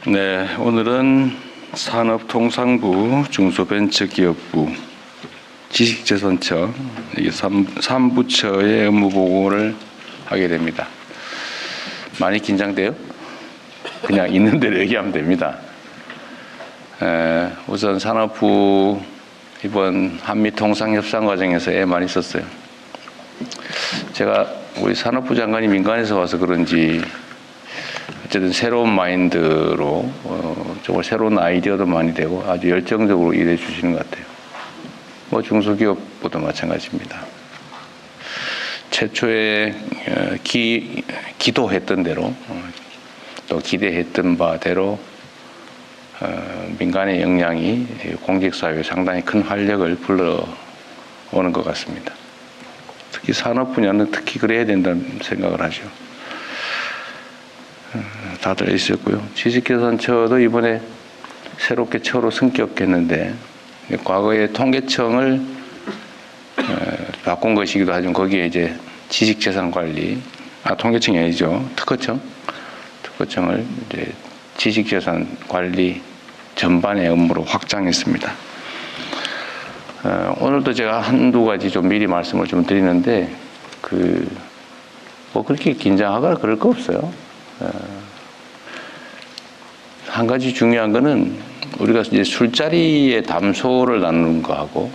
네, 오늘은 산업통상부, 중소벤처기업부, 지식재산처 이 3부처의 업무보고를 하게 됩니다. 많이 긴장돼요? 그냥 있는 대로 얘기하면 됩니다. 우선 산업부 이번 한미통상협상 과정에서 애 많이 썼어요. 제가 우리 산업부 장관이 민간에서 와서 그런지 어쨌든 새로운 마인드로 정말 새로운 아이디어도 많이 되고 아주 열정적으로 일해 주시는 것 같아요. 뭐 중소기업보다 마찬가지입니다. 최초에 기도했던 대로 또 기대했던 바대로 민간의 역량이 공직사회에 상당히 큰 활력을 불러오는 것 같습니다. 특히 산업 분야는 특히 그래야 된다는 생각을 하죠. 다들 있었고요. 지식재산처도 이번에 새롭게 처로 승격했는데 과거에 통계청을 바꾼 것이기도 하지만 거기에 이제 지식재산관리, 통계청이 아니죠. 특허청을 이제 지식재산관리 전반의 업무로 확장했습니다. 오늘도 제가 한두 가지 좀 미리 말씀을 좀 드리는데 뭐 그렇게 긴장하거나 그럴 거 없어요. 한 가지 중요한 거는 우리가 이제 술자리의 담소를 나누는 거하고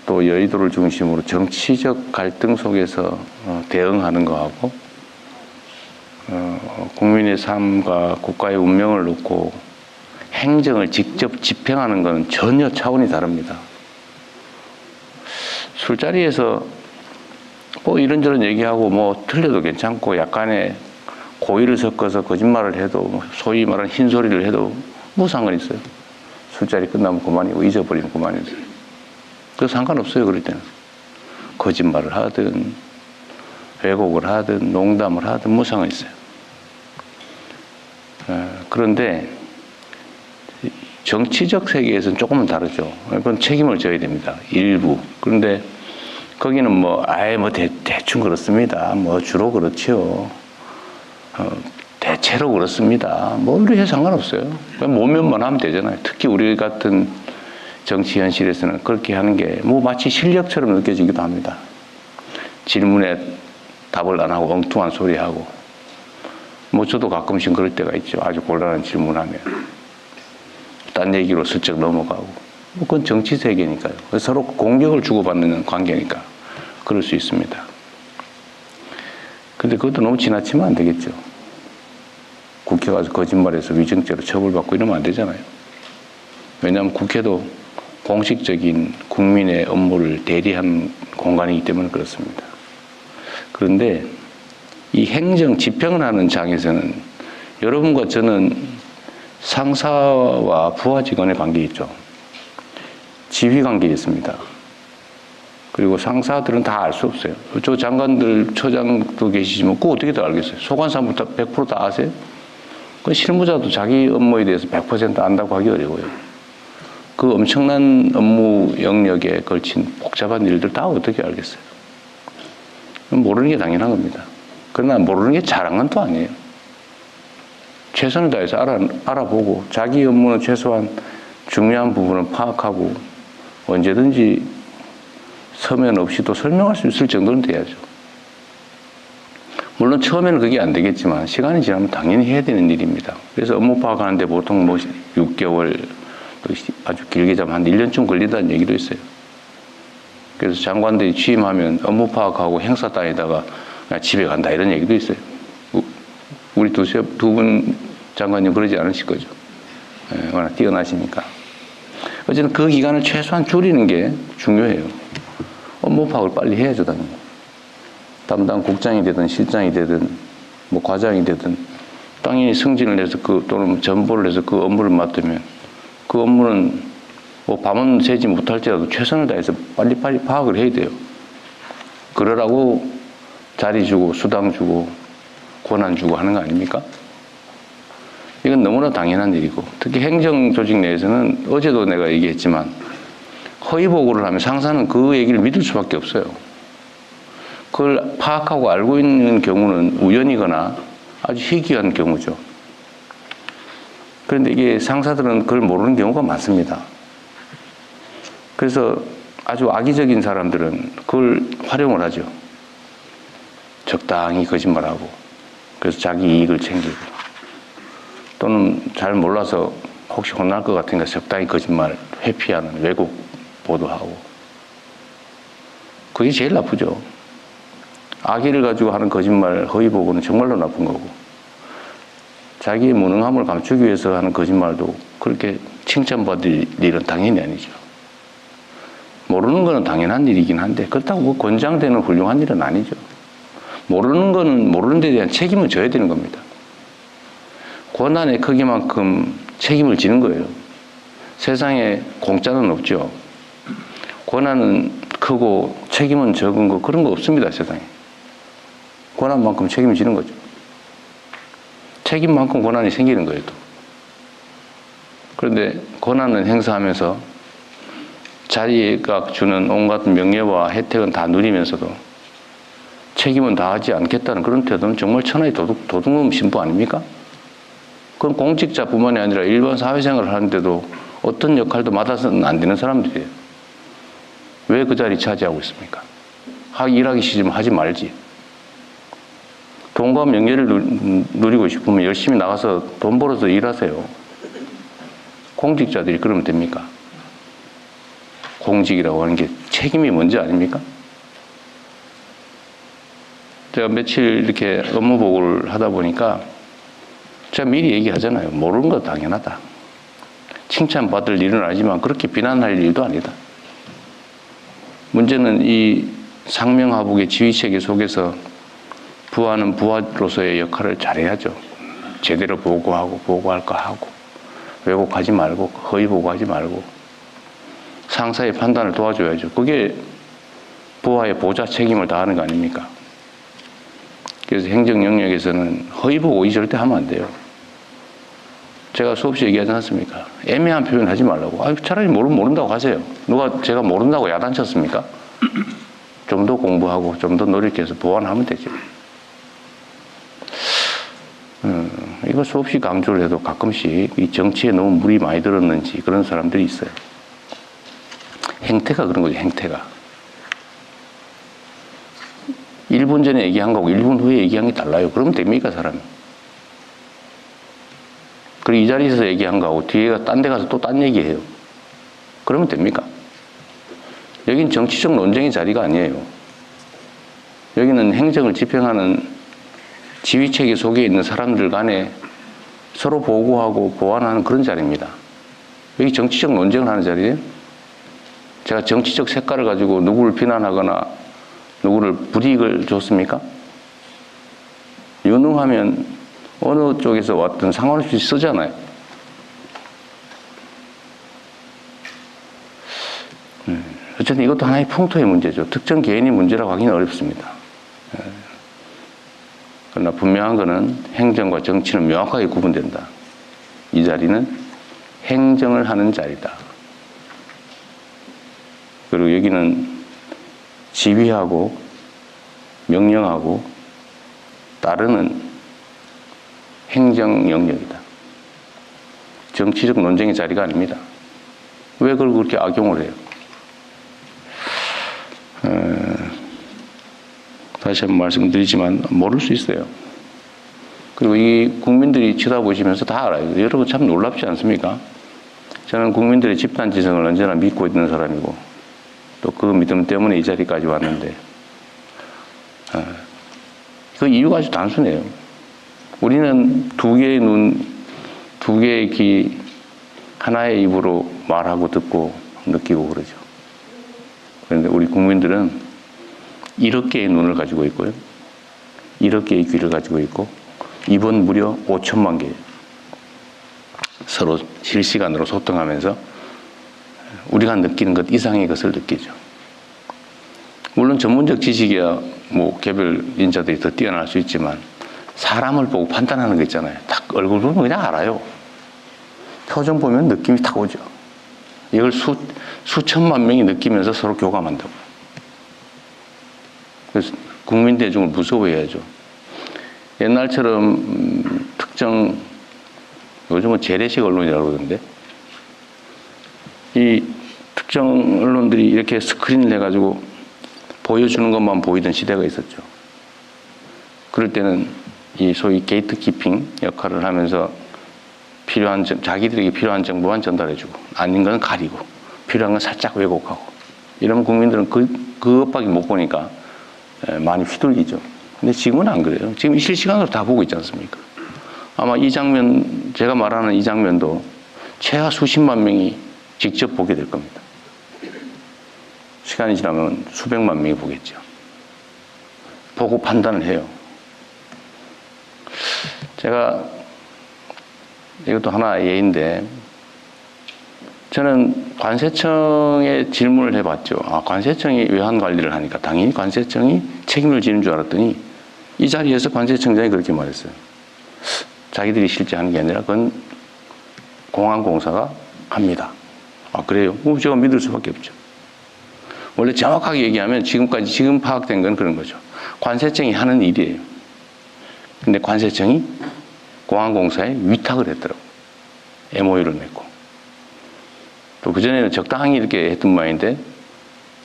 또 여의도를 중심으로 정치적 갈등 속에서 대응하는 거하고 국민의 삶과 국가의 운명을 놓고 행정을 직접 집행하는 것은 전혀 차원이 다릅니다. 술자리에서 뭐 이런저런 얘기하고 뭐 틀려도 괜찮고 약간의 고의를 섞어서 거짓말을 해도 소위 말하는 흰소리를 해도 뭐 상관 있어요. 술자리 끝나면 그만이고 잊어버리면 그만이죠. 그래서 상관없어요. 그럴 때는 거짓말을 하든 왜곡을 하든 농담을 하든 뭐 상관 있어요. 그런데 정치적 세계에서는 조금은 다르죠. 그건 책임을 져야 됩니다. 일부. 그런데 거기는 뭐 대충 그렇습니다. 뭐 주로 그렇죠. 대체로 그렇습니다. 뭐 이렇게 상관없어요. 그냥 모면만 하면 되잖아요. 특히 우리 같은 정치 현실에서는 그렇게 하는 게 뭐 마치 실력처럼 느껴지기도 합니다. 질문에 답을 안 하고 엉뚱한 소리 하고 뭐 저도 가끔씩 그럴 때가 있죠. 아주 곤란한 질문하면 딴 얘기로 슬쩍 넘어가고 뭐 그건 정치 세계니까요. 서로 공격을 주고받는 관계니까 그럴 수 있습니다. 근데 그것도 너무 지나치면 안 되겠죠. 국회 가서 거짓말해서 위증죄로 처벌받고 이러면 안 되잖아요. 왜냐하면 국회도 공식적인 국민의 업무를 대리하는 공간이기 때문에 그렇습니다. 그런데 이 행정 집행을 하는 장에서는 여러분과 저는 상사와 부하 직원의 관계 있죠. 지휘 관계 있습니다. 그리고 상사들은 다 알 수 없어요. 저 장관들, 처장도 계시지만 그거 어떻게 다 알겠어요? 소관사부터 100% 다 아세요? 그 실무자도 자기 업무에 대해서 100% 안다고 하기 어려워요. 그 엄청난 업무 영역에 걸친 복잡한 일들 다 어떻게 알겠어요? 모르는 게 당연한 겁니다. 그러나 모르는 게 잘한 건 또 아니에요. 최선을 다해서 알아보고 자기 업무는 최소한 중요한 부분을 파악하고 언제든지 서면 없이도 설명할 수 있을 정도는 돼야죠. 물론 처음에는 그게 안 되겠지만 시간이 지나면 당연히 해야 되는 일입니다. 그래서 업무 파악하는데 보통 뭐 6개월 또 아주 길게 잡으면 한 1년쯤 걸린다는 얘기도 있어요. 그래서 장관들이 취임하면 업무 파악하고 행사 다니다가 그냥 집에 간다 이런 얘기도 있어요. 우리 두 분 장관님 그러지 않으실 거죠. 워낙 뛰어나시니까. 어쨌든 그 기간을 최소한 줄이는 게 중요해요. 업무 파악을 빨리 해야죠, 당연히. 담당 국장이 되든 실장이 되든 뭐 과장이 되든 당연히 승진을 해서 또는 전보를 해서 그 업무를 맡으면 그 업무는 뭐 밤은 새지 못할지라도 최선을 다해서 빨리빨리 파악을 해야 돼요. 그러라고 자리 주고 수당 주고 권한 주고 하는 거 아닙니까? 이건 너무나 당연한 일이고 특히 행정 조직 내에서는 어제도 내가 얘기했지만 허위 보고를 하면 상사는 그 얘기를 믿을 수밖에 없어요. 그걸 파악하고 알고 있는 경우는 우연이거나 아주 희귀한 경우죠. 그런데 이게 상사들은 그걸 모르는 경우가 많습니다. 그래서 아주 악의적인 사람들은 그걸 활용을 하죠. 적당히 거짓말하고, 그래서 자기 이익을 챙기고, 또는 잘 몰라서 혹시 혼날 것 같으니까 적당히 거짓말 회피하는 왜곡 보도하고. 그게 제일 나쁘죠. 악의를 가지고 하는 거짓말, 허위 보고는 정말로 나쁜 거고, 자기의 무능함을 감추기 위해서 하는 거짓말도 그렇게 칭찬받을 일은 당연히 아니죠. 모르는 거는 당연한 일이긴 한데 그렇다고 뭐 권장되는 훌륭한 일은 아니죠. 모르는 거는 모르는 데 대한 책임을 져야 되는 겁니다. 권한의 크기만큼 책임을 지는 거예요. 세상에 공짜는 없죠. 권한은 크고 책임은 적은 거 그런 거 없습니다. 세상에. 권한만큼 책임을 지는 거죠. 책임만큼 권한이 생기는 거예요. 또. 그런데 권한을 행사하면서 자기가 주는 온갖 명예와 혜택은 다 누리면서도 책임은 다하지 않겠다는 그런 태도는 정말 천하의 도둑놈 신부 아닙니까? 그건 공직자뿐만이 아니라 일반 사회생활을 하는데도 어떤 역할도 맡아서는 안 되는 사람들이에요. 왜 그 자리 차지하고 있습니까? 일하기 싫으면 하지 말지. 돈과 명예를 누리고 싶으면 열심히 나가서 돈 벌어서 일하세요. 공직자들이 그러면 됩니까? 공직이라고 하는 게 책임이 뭔지 아닙니까? 제가 며칠 이렇게 업무 보고를 하다 보니까 제가 미리 얘기하잖아요. 모르는 거 당연하다. 칭찬받을 일은 아니지만 그렇게 비난할 일도 아니다. 문제는 이 상명하복의 지휘체계 속에서 부하는 부하로서의 역할을 잘해야죠. 제대로 보고하고 보고할 거 하고 왜곡하지 말고 허위 보고하지 말고 상사의 판단을 도와줘야죠. 그게 부하의 보좌 책임을 다하는 거 아닙니까? 그래서 행정 영역에서는 허위 보고 절대 하면 안 돼요. 제가 수없이 얘기하지 않습니까? 애매한 표현 하지 말라고. 차라리 모른다고 하세요. 누가 제가 모른다고 야단쳤습니까? 좀 더 공부하고 좀 더 노력해서 보완하면 되죠. 이거 수없이 강조를 해도 가끔씩 이 정치에 너무 물이 많이 들었는지 그런 사람들이 있어요. 행태가 그런 거죠, 행태가. 1분 전에 얘기한 거하고 1분 후에 얘기한 게 달라요. 그러면 됩니까, 사람이? 그리고 이 자리에서 얘기한 거하고 뒤에가 딴 데 가서 또 딴 얘기해요. 그러면 됩니까? 여긴 정치적 논쟁의 자리가 아니에요. 여기는 행정을 집행하는 지휘체계 속에 있는 사람들 간에 서로 보고하고 보완하는 그런 자리입니다. 여기 정치적 논쟁을 하는 자리예요. 제가 정치적 색깔을 가지고 누구를 비난하거나 누구를 불이익을 줬습니까? 유능하면 어느 쪽에서 왔든 상관없이 쓰잖아요. 어쨌든 이것도 하나의 풍토의 문제죠. 특정 개인의 문제라고 하기는 어렵습니다. 그러나 분명한 것은 행정과 정치는 명확하게 구분된다. 이 자리는 행정을 하는 자리다. 그리고 여기는 지휘하고 명령하고 따르는 행정 영역이다. 정치적 논쟁의 자리가 아닙니다. 왜 그걸 그렇게 악용을 해요? 다시 한번 말씀드리지만 모를 수 있어요. 그리고 이 국민들이 쳐다보시면서 다 알아요. 여러분 참 놀랍지 않습니까? 저는 국민들의 집단지성을 언제나 믿고 있는 사람이고 또 그 믿음 때문에 이 자리까지 왔는데 그 이유가 아주 단순해요. 우리는 두 개의 눈, 두 개의 귀, 하나의 입으로 말하고 듣고 느끼고 그러죠. 그런데 우리 국민들은 1억 개의 눈을 가지고 있고요. 1억 개의 귀를 가지고 있고 입은 무려 5천만 개예요. 서로 실시간으로 소통하면서 우리가 느끼는 것 이상의 것을 느끼죠. 물론 전문적 지식이야 뭐 개별 인자들이 더 뛰어날 수 있지만 사람을 보고 판단하는 거 있잖아요. 딱 얼굴 보면 그냥 알아요. 표정 보면 느낌이 딱 오죠. 이걸 수천만 명이 느끼면서 서로 교감한다고. 그래서 국민 대중을 무서워해야죠. 옛날처럼 특정 요즘은 재래식 언론이라고 그러던데. 이 특정 언론들이 이렇게 스크린을 해가지고 보여주는 것만 보이던 시대가 있었죠. 그럴 때는 이 소위 게이트키핑 역할을 하면서 필요한, 자기들에게 필요한 정보만 전달해주고, 아닌 건 가리고, 필요한 건 살짝 왜곡하고, 이러면 국민들은 그것밖에 못 보니까 많이 휘둘리죠. 근데 지금은 안 그래요. 지금 실시간으로 다 보고 있지 않습니까? 아마 이 장면, 제가 말하는 이 장면도 최하 수십만 명이 직접 보게 될 겁니다. 시간이 지나면 수백만 명이 보겠죠. 보고 판단을 해요. 제가 이것도 하나의 예인데, 저는 관세청에 질문을 해봤죠. 아, 관세청이 외환 관리를 하니까 당연히 관세청이 책임을 지는 줄 알았더니 이 자리에서 관세청장이 그렇게 말했어요. 자기들이 실제 하는 게 아니라 그건 공항공사가 합니다. 아, 그래요? 제가 믿을 수밖에 없죠. 원래 정확하게 얘기하면 지금 파악된 건 그런 거죠. 관세청이 하는 일이에요. 근데 관세청이 공항공사에 위탁을 했더라고요. MOU를 맺고. 또 그전에는 적당히 이렇게 했던 모양인데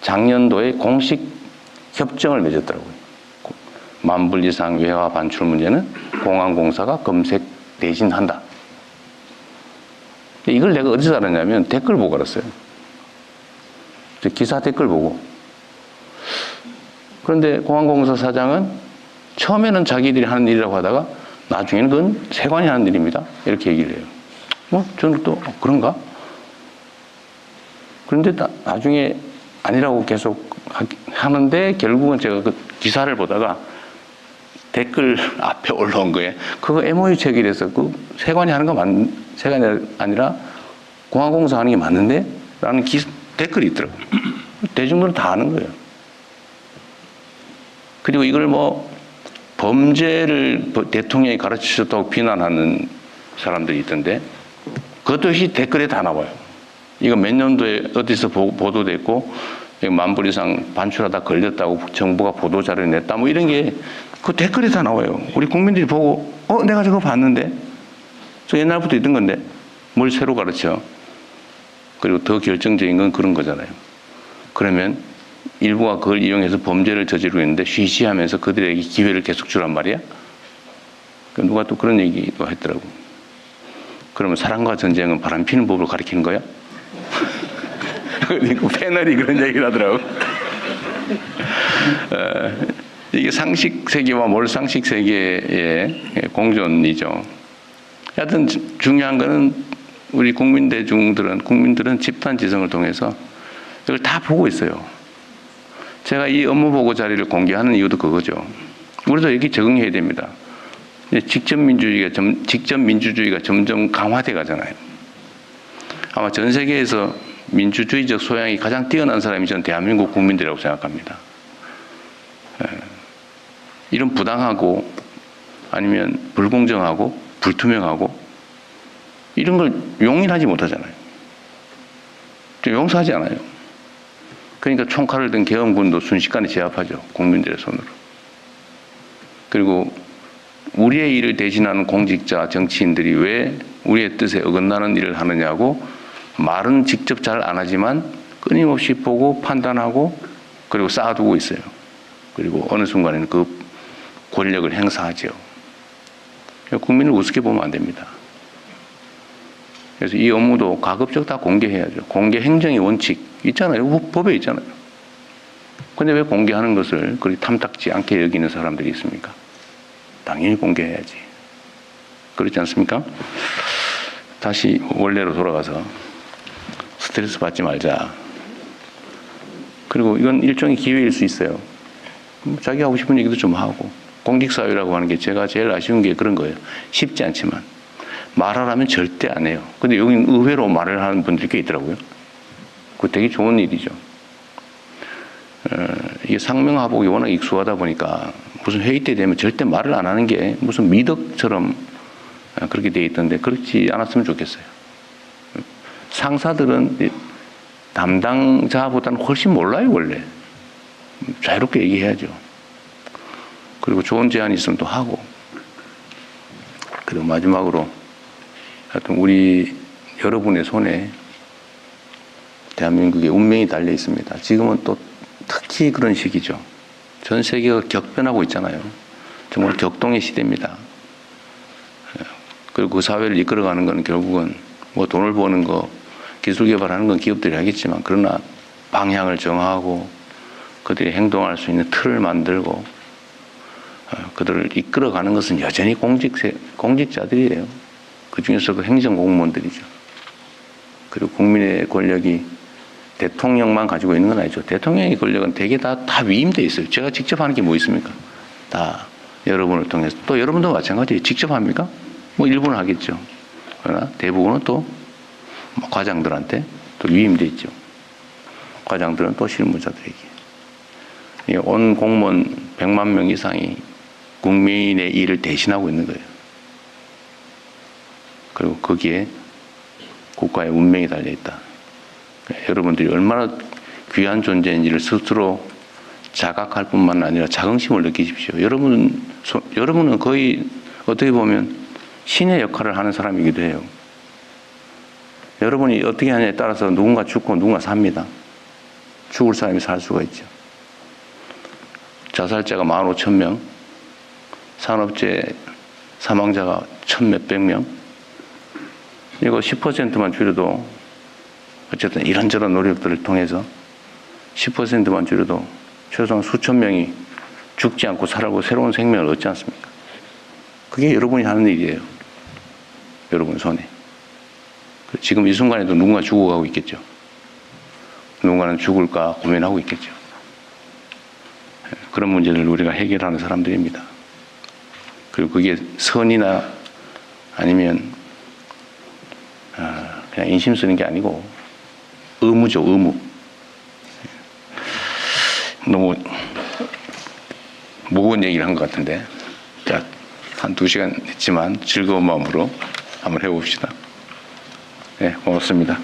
작년도에 공식 협정을 맺었더라고요. 10,000불 이상 외화 반출 문제는 공항공사가 검색 대신한다. 이걸 내가 어디서 알았냐면 댓글 보고 알았어요. 기사 댓글 보고. 그런데 공항공사 사장은 처음에는 자기들이 하는 일이라고 하다가 나중에는 그건 세관이 하는 일입니다. 이렇게 얘기를 해요. 저는 또 그런가? 그런데 나중에 아니라고 계속 하는데 결국은 제가 그 기사를 보다가 댓글 앞에 올라온 거예요. 그거 MOU 체결해서 그 세관이 하는 거 세관이 아니라 공항공사 하는 게 맞는데? 라는 댓글이 있더라고요. 대중들은 다 아는 거예요. 그리고 이걸 범죄를 대통령이 가르치셨다고 비난하는 사람들이 있던데 그것도 역시 댓글에 다 나와요. 이거 몇 년도에 어디서 보도됐고 10,000불 이상 반출하다 걸렸다고 정부가 보도자료를 냈다 이런 게 그 댓글에 다 나와요. 우리 국민들이 보고 내가 저거 봤는데 저 옛날부터 있던 건데 뭘 새로 가르쳐. 그리고 더 결정적인 건 그런 거잖아요. 그러면 일부가 그걸 이용해서 범죄를 저지르고 있는데 쉬쉬하면서 그들에게 기회를 계속 주란 말이야? 누가 또 그런 얘기도 했더라고. 그러면 사랑과 전쟁은 바람피는 법을 가리키는 거야? 그 패널이 그런 얘기를 하더라고. 이게 상식 세계와 몰상식 세계의 공존이죠. 하여튼 중요한 거는 우리 국민들은 집단 지성을 통해서 이걸 다 보고 있어요. 제가 이 업무보고 자리를 공개하는 이유도 그거죠. 우리도 여기 적응해야 됩니다. 직접 민주주의가 점점 강화돼 가잖아요. 아마 전 세계에서 민주주의적 소양이 가장 뛰어난 사람이 전 대한민국 국민들이라고 생각합니다. 이런 부당하고 아니면 불공정하고 불투명하고 이런 걸 용인하지 못하잖아요. 용서하지 않아요. 그러니까 총칼을 든 계엄군도 순식간에 제압하죠. 국민들의 손으로. 그리고 우리의 일을 대신하는 공직자, 정치인들이 왜 우리의 뜻에 어긋나는 일을 하느냐고 말은 직접 잘 안 하지만 끊임없이 보고 판단하고 그리고 쌓아두고 있어요. 그리고 어느 순간에는 그 권력을 행사하죠. 국민을 우습게 보면 안 됩니다. 그래서 이 업무도 가급적 다 공개해야죠. 공개 행정의 원칙 있잖아요. 법에 있잖아요. 근데 왜 공개하는 것을 그렇게 탐탁지 않게 여기는 사람들이 있습니까? 당연히 공개해야지. 그렇지 않습니까? 다시 원래로 돌아가서 스트레스 받지 말자. 그리고 이건 일종의 기회일 수 있어요. 자기 하고 싶은 얘기도 좀 하고. 공직사회라고 하는 게 제가 제일 아쉬운 게 그런 거예요. 쉽지 않지만. 말하라면 절대 안 해요. 근데 여기는 의외로 말을 하는 분들이 꽤 있더라고요. 그거 되게 좋은 일이죠. 이게 상명하복이 워낙 익숙하다 보니까 무슨 회의 때 되면 절대 말을 안 하는 게 무슨 미덕처럼 그렇게 돼 있던데 그렇지 않았으면 좋겠어요. 상사들은 담당자보다는 훨씬 몰라요, 원래. 자유롭게 얘기해야죠. 그리고 좋은 제안이 있으면 또 하고. 그리고 마지막으로 하여튼 우리 여러분의 손에 대한민국의 운명이 달려 있습니다. 지금은 또 특히 그런 시기죠. 전 세계가 격변하고 있잖아요. 정말 격동의 시대입니다. 그리고 그 사회를 이끌어가는 건 결국은 뭐 돈을 버는 거, 기술 개발하는 건 기업들이 하겠지만, 그러나 방향을 정하고 그들이 행동할 수 있는 틀을 만들고 그들을 이끌어가는 것은 여전히 공직자들이에요. 그 중에서 그 행정공무원들이죠. 그리고 국민의 권력이 대통령만 가지고 있는 건 아니죠. 대통령의 권력은 대개 다 위임돼 있어요. 제가 직접 하는 게 뭐 있습니까? 다 여러분을 통해서. 또 여러분도 마찬가지예요. 직접 합니까? 뭐 일부는 하겠죠. 그러나 대부분은 또 과장들한테 또 위임돼 있죠. 과장들은 또 실무자들에게. 온 공무원 100만 명 이상이 국민의 일을 대신하고 있는 거예요. 그리고 거기에 국가의 운명이 달려있다. 여러분들이 얼마나 귀한 존재인지를 스스로 자각할 뿐만 아니라 자긍심을 느끼십시오. 여러분은 거의 어떻게 보면 신의 역할을 하는 사람이기도 해요. 여러분이 어떻게 하냐에 따라서 누군가 죽고 누군가 삽니다. 죽을 사람이 살 수가 있죠. 자살자가 15,000명, 산업재해 사망자가 1,몇백 명. 이거 10%만 줄여도 어쨌든 이런저런 노력들을 통해서 10%만 줄여도 최소한 수천 명이 죽지 않고 살아고 새로운 생명을 얻지 않습니까? 그게 여러분이 하는 일이에요. 여러분 손에. 지금 이 순간에도 누군가 죽어가고 있겠죠. 누군가는 죽을까 고민하고 있겠죠. 그런 문제를 우리가 해결하는 사람들입니다. 그리고 그게 선이나 아니면 그냥 인심 쓰는 게 아니고 의무죠, 의무. 너무 무거운 얘기를 한 것 같은데, 자, 한 2시간 했지만 즐거운 마음으로 한번 해봅시다. 네, 고맙습니다.